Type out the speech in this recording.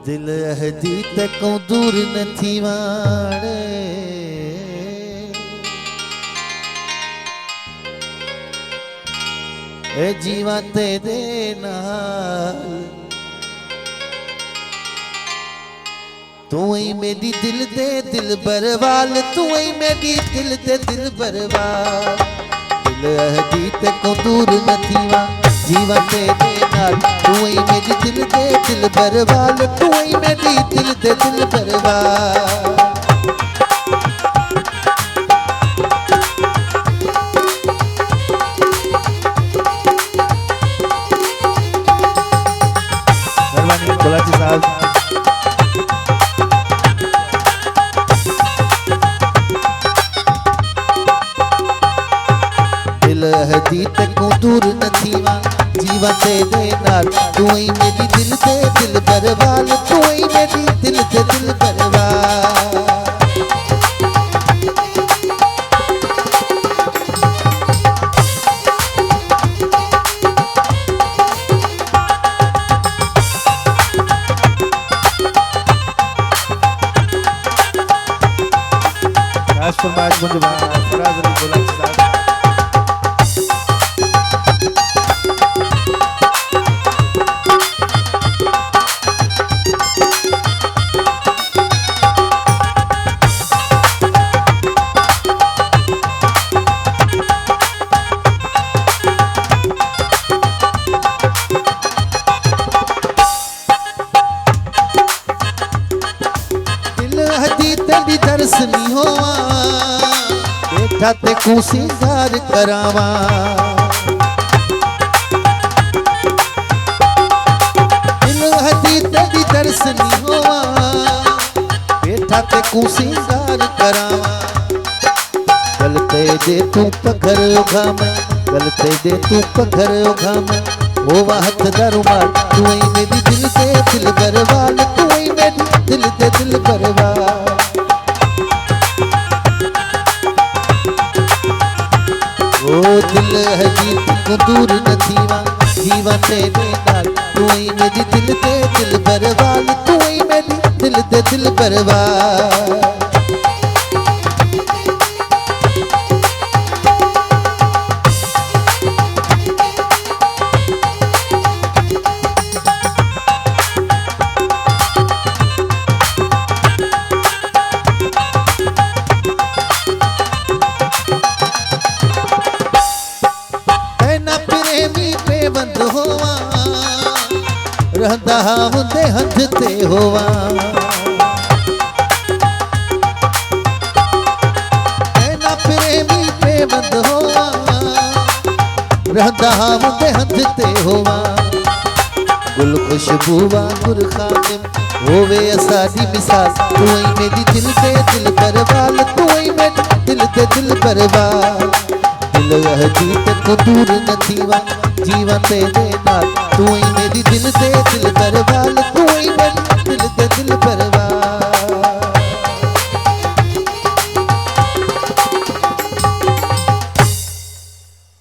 दिल हदी तकों दूर न थी वाड़े ए जीवा तेरे नाल तू ही मेरी दिल दे दिल बरवाल तू ही मेरी दिल दे दिल बरवाल दिल हदी तकों दूर न थी वा जीवा तेरे नाल तू ही मेरी दिल दे दिल बरवाल तू ही मेरी दिल दे दिल बरवाल गुलाटी साहब दिल हदी तकों दूर न थी वा जीवा तेरे नाल तू ही मेरी दिल दे दिल बरवाल तू ही मेरी दिल दे दिल बरवाल फरमाइश मुझे फराज अली गुलाटी साहब दिल हदी तेरी दर्शनी होवा बैठा ते कुसिंगार करावा दिल हदी तेरी दर्शनी होवा बैठा ते कुसिंगार करावा गलते दे तू पखर उघाम गलते दे तू पखर उघाम होवा हथ दरुमाल तू ही मेरी दिल दे दिल बरवाल तू ही मेरी दिल दे दिल बरवाल ओ दिल हदी तकों दूर न थी वा जीवा तेरे नाल तू ही मेरी दिल दे दिल बरवाल तू ही मेरी दिल दे दिल बरवाल रहंदा हुंदे हंध ते होवा ऐना प्रेमी पेवंद होवा रहंदा हुंदे हंध ते होवा गुल खुशबू वांगुर खादिम होवे असादी मिसाल तू ही मेरी दिल दे दिल बरवाल तू ही मेरी दिल दे दिल बरवाल दिल हदी तकों दूर न थी वा जीवा तेरे नाल तू ही मेरी दिल दे दिल बरवाल